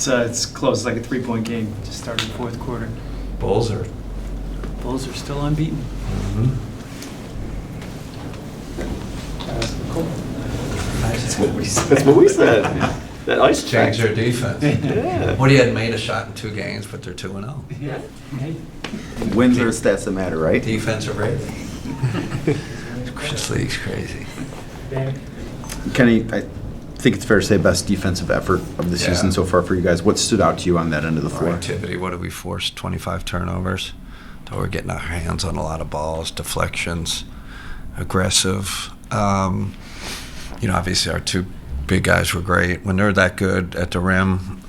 It's close, like a 3-point game. Just started the fourth quarter. Bulls are still unbeaten. Cool. That's what we said. That's what we said. That ice Change check. their defense. Yeah. What, he hadn't made a shot in 2 games, but they're 2-0. Yeah. Hey. Wins are the stats that matter, right? Defensive rating. This league's crazy. Kenny, I think it's fair to say best defensive effort of the season so far for you guys. What stood out to you on that end of the Our floor? activity, what did we force? 25 turnovers. So we're getting our hands on a lot of balls, deflections, aggressive. Obviously our 2 big guys were great. When they're that good at the rim,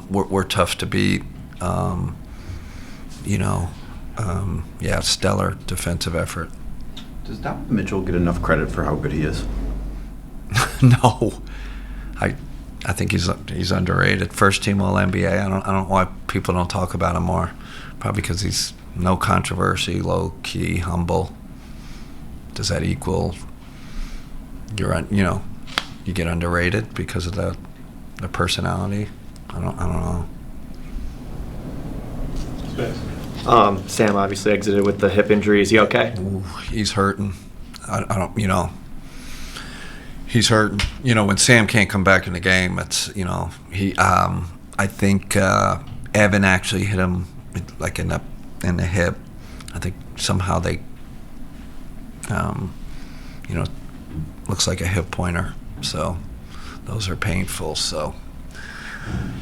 we're tough to beat. Stellar defensive effort. Does Donovan Mitchell get enough credit for how good he is? No, I think he's underrated. First team All NBA. I don't know why people don't talk about him more. Probably because he's no controversy, low key, humble. Does that equal you get underrated because of the personality? I don't know. Sam obviously exited with the hip injury. Is he okay? Ooh, he's hurting. I don't. He's hurting. When Sam can't come back in the game, it's he. I think Evan actually hit him like in the hip. I think somehow they, looks like a hip pointer. So those are painful. So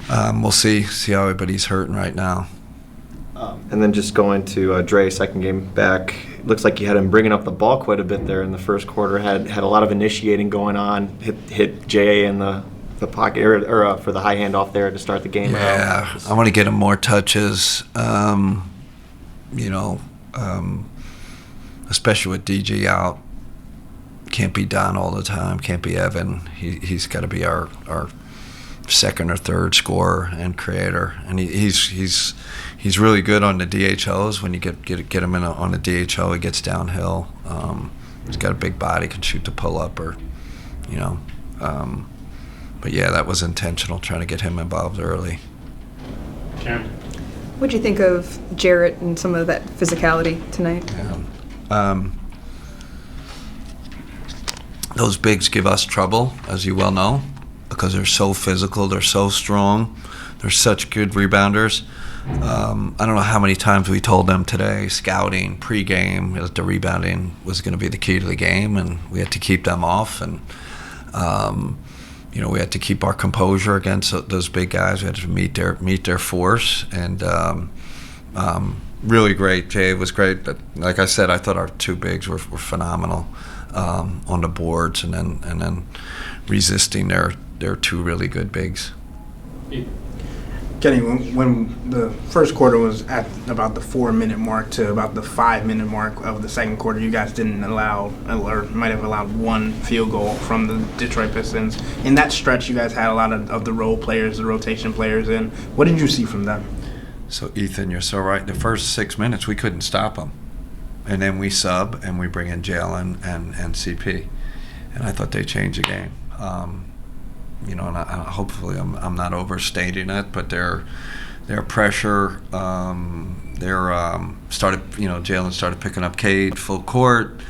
we'll see how everybody's hurting right now. And then just going to Dre, second game back. Looks like you had him bringing up the ball quite a bit there in the first quarter. Had a lot of initiating going on. Hit Jay in the pocket or for the high hand off there to start the game. Yeah, I want to get him more touches. Especially with DG out. Can't be Don all the time. Can't be Evan. He's got to be our second or third scorer and creator, and he's really good on the DHOs. When you get him on the DHO, he gets downhill. He's got a big body, can shoot the pull up, but yeah, that was intentional, trying to get him involved early. Karen. What do you think of Jarrett and some of that physicality tonight? Yeah. Those bigs give us trouble, as you well know, because they're so physical, they're so strong, they're such good rebounders. I don't know how many times we told them today, scouting, pregame, that the rebounding was going to be the key to the game, and we had to keep them off. And we had to keep our composure against those big guys. We had to meet their force, and really great. Jay was great, but like I said, I thought our 2 bigs were phenomenal on the boards, and then resisting their 2 really good bigs. Kenny, when the first quarter was at about the 4-minute mark to about the 5-minute mark of the second quarter, you guys didn't allow, or might have allowed 1 field goal from the Detroit Pistons. In that stretch, you guys had a lot of the role players, the rotation players in. What did you see from them? So, Ethan, you're so right. The first 6 minutes, we couldn't stop them. And then we sub, and we bring in Jalen and CP. And I thought they changed the game. And hopefully I'm not overstating it, but their pressure, Jalen started picking up Cade full court.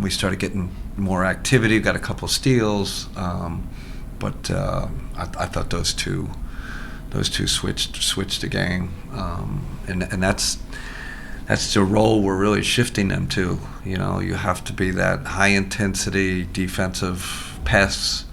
We started getting more activity. Got a couple steals, but I thought those two switched the game, and that's the role we're really shifting them to. You have to be that high intensity defensive pests.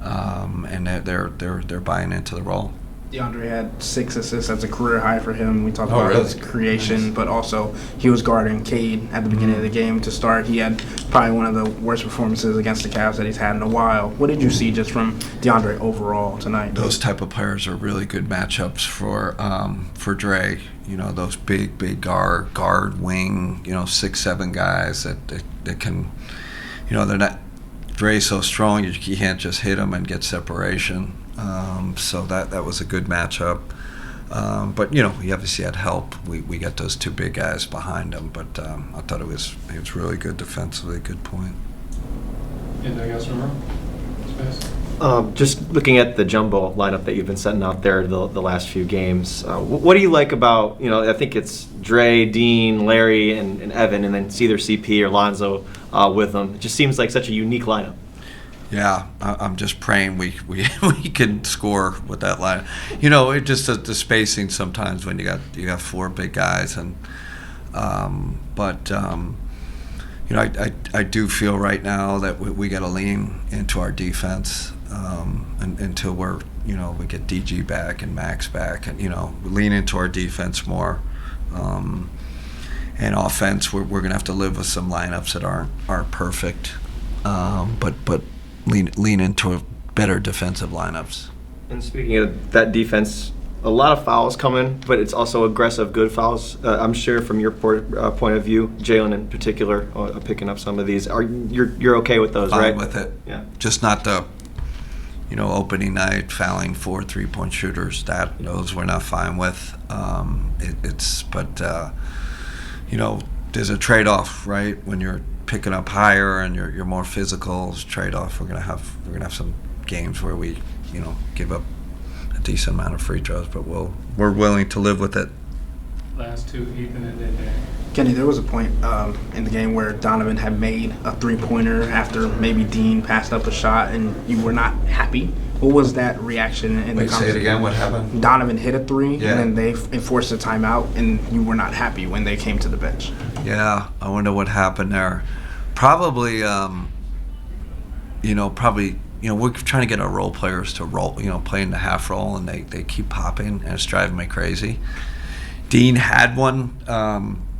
And they're buying into the role. DeAndre had 6 assists. That's a career high for him. We talked about really? his creation, Nice. but also he was guarding Cade at the beginning of the game to start. He had probably one of the worst performances against the Cavs that he's had in a while. What did you see just from DeAndre overall tonight? Those type of players are really good matchups for Dre. Those big guard, wing, 6'7" guys that can, they're not. Dre's so strong, you can't just hit him and get separation. So that was a good matchup. But we obviously had help. We got those 2 big guys behind him. But I thought it was really good defensively. Good point. Anything else from her? Just looking at the jumbo lineup that you've been setting out there the last few games, what do you like about, I think it's Dre, Dean, Larry, and Evan, and then it's either CP or Lonzo with them. It just seems like such a unique lineup. Yeah, I'm just praying we can score with that line. It just the spacing sometimes when you got four big guys, and I do feel right now that we got to lean into our defense until we get DG back and Max back, and lean into our defense more. And offense, we're gonna have to live with some lineups that aren't perfect, but lean into better defensive lineups. And speaking of that defense, a lot of fouls coming, but it's also aggressive, good fouls. I'm sure from your point of view, Jalen in particular, picking up some of these. You're okay with those, Fine right? with it. Yeah. Just not the opening night fouling 4 3-point shooters. Those we're not fine with. There's a trade-off, right? When you're picking up higher and you're more physical, trade-off. We're gonna have some games where we give up a decent amount of free throws, but we're willing to live with it. Last two, Ethan and then Dan. Kenny, there was a point in the game where Donovan had made a three-pointer after maybe Dean passed up a shot, and you were not happy. What was that reaction in the Wait, say it again. What happened? Donovan hit a three, Yeah. and then they enforced a timeout, and you were not happy when they came to the bench. Yeah, I wonder what happened there. Probably, we're trying to get our role players to roll, play in the half roll, and they keep popping, and it's driving me crazy. Dean had one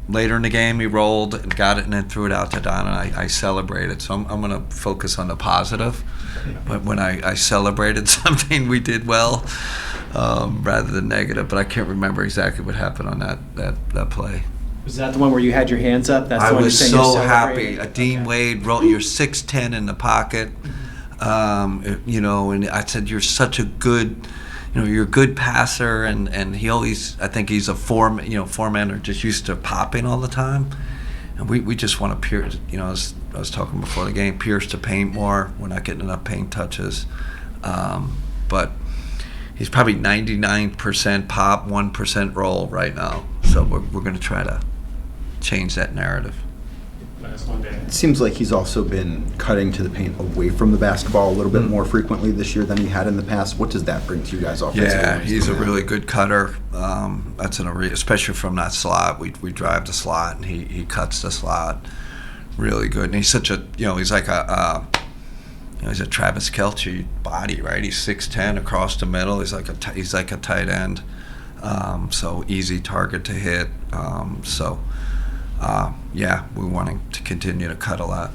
later in the game. He rolled and got it and then threw it out to Don, and I celebrated. So I'm going to focus on the positive. But when I celebrated something we did well rather than negative, but I can't remember exactly what happened on that play. Was that the one where you had your hands up? That's the I one was you're saying so you're happy. celebrating? Dean Okay. Wade wrote, "You're 6'10" in the pocket," and I said, "You're such a good, you're a good passer," and he always, I think he's a foreman are just used to popping all the time, and we just want to pierce. As I was talking before the game, pierce the paint more. We're not getting enough paint touches, but he's probably 99% pop, 1% roll right now. So we're going to try to change that narrative. Last one, Dan. It seems like he's also been cutting to the paint away from the basketball a little bit more frequently this year than he had in the past. What does that bring to you guys offensively? Yeah, he's a really good cutter. That's especially from that slot. We drive the slot, and he cuts the slot really good. And he's such a he's like he's a Travis Kelce body, right? He's 6'10" across the middle. He's like a tight end. So easy target to hit. We're wanting to continue to cut a lot.